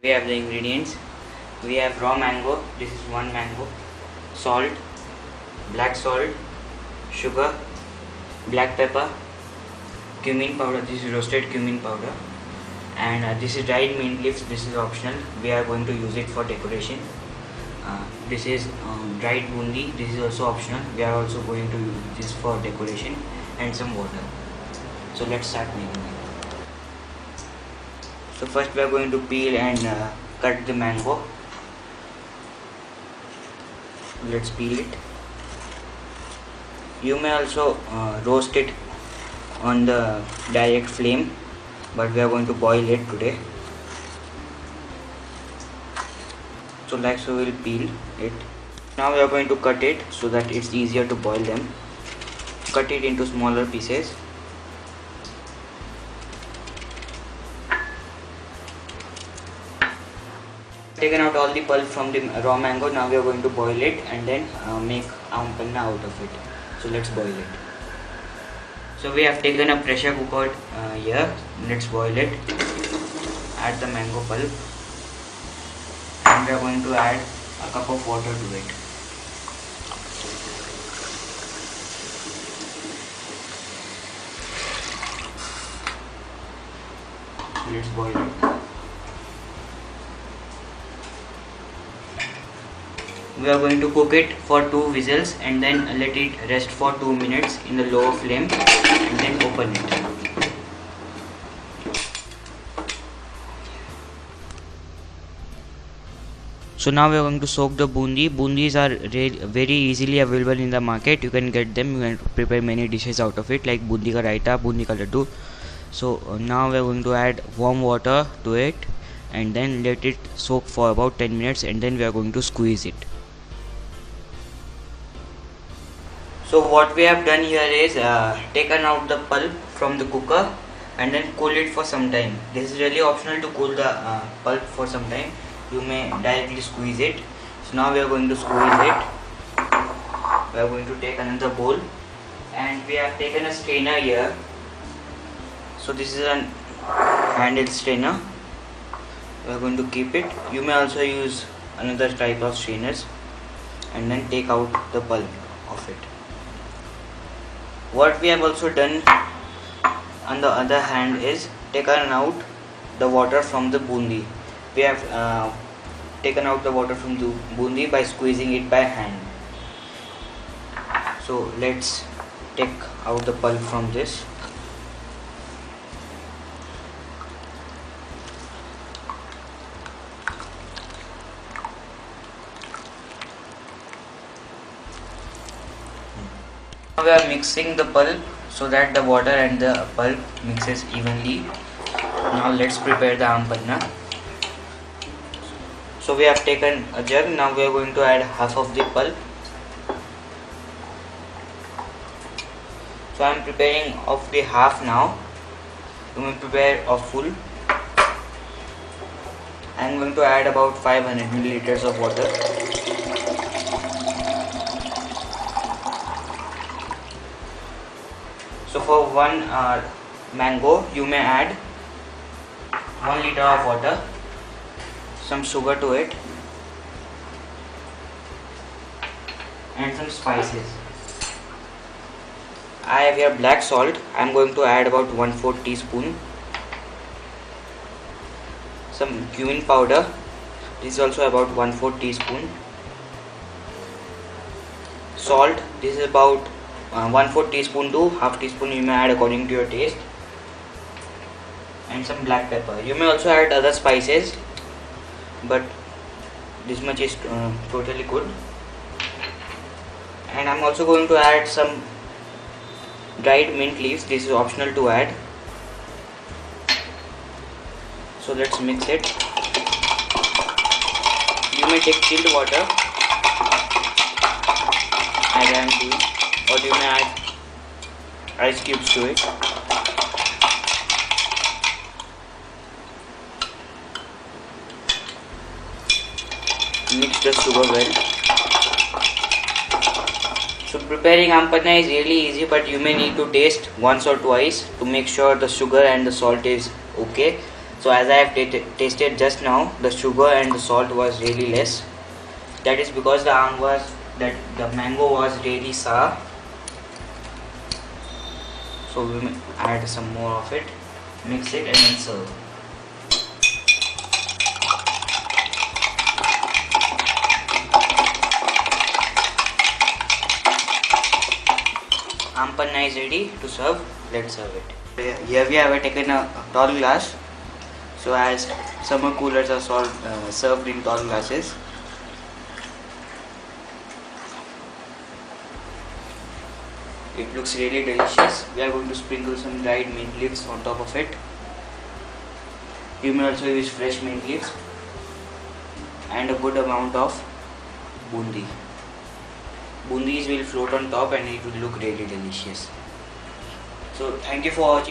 We have the ingredients. We have raw mango. This is one mango. Salt, black salt, sugar, black pepper, cumin powder. This is roasted cumin powder, and this is dried mint leaves. This is optional. We are going to use it for decoration. This is dried bundi. This is also optional. We are also going to use this for decoration, and some water. So let's start making it. So first we are going to peel and cut the mango. Let's peel it. You may also roast it on the direct flame, but we are going to boil it today. So like so we'll peel it. Now we are going to cut it so that it's easier to boil them. Cut it into smaller pieces. Taken out all the pulp from the raw mango. Now we are going to boil it and then make Aam Panna out of it. So let's boil it. So we have taken a pressure cooker here. Let's boil it. Add the mango pulp and we are going to add a cup of water to it. Let's boil it. We are going to cook it for 2 whistles and then let it rest for 2 minutes in the lower flame and then open it. So now we are going to soak the bundi. Bundis are very easily available in the market. You can get them. You can prepare many dishes out of it, like bundi ka raita, bundi ka laddu. So now we are going to add warm water to it and then let it soak for about 10 minutes and then we are going to squeeze it. So what we have done here is taken out the pulp from the cooker and then cool it for some time. This is really optional to cool the pulp for some time. You may directly squeeze it. So now we are going to squeeze it. We are going to take another bowl and we have taken a strainer here. So this is a handheld strainer. We are going to keep it. You may also use another type of strainers and then take out the pulp of it. What we have also done on the other hand is taken out the water from the bundi. We have taken out the water from the bundi by squeezing it by hand. So let's take out the pulp from this. Now we are mixing the pulp so that the water and the pulp mixes evenly. Now let's prepare the Aam Panna. So we have taken a jug. Now we are going to add half of the pulp. So I am preparing of the half now. You may prepare a full. I am going to add about 500 milliliters of water. So for 1 mango, you may add 1 liter of water, some sugar to it, and some spices. I have here black salt. I am going to add about 1/4 teaspoon. Some cumin powder. This is also about 1/4 teaspoon. Salt. This is about 1/4 teaspoon to half teaspoon. You may add according to your taste. And some black pepper. You may also add other spices, but this much is totally good. And I'm also going to add some dried mint leaves. This is optional to add. So let's mix it. You may take chilled water as I am doing, or you may add ice cubes to it. Mix the sugar well. So preparing Aam Panna is really easy, but you may need to taste once or twice to make sure the sugar and the salt is okay. So as I have tasted just now, the sugar and the salt was really less. That is because the mango was really sour. So we may add some more of it, mix it and then serve. Aam Panna is ready to serve. Let's serve it. Here we have taken a tall glass. So as summer coolers are served in tall glasses. It looks really delicious. We are going to sprinkle some dried mint leaves on top of it. You may also use fresh mint leaves and a good amount of bundi. Bundis will float on top and it will look really delicious. So thank you for watching.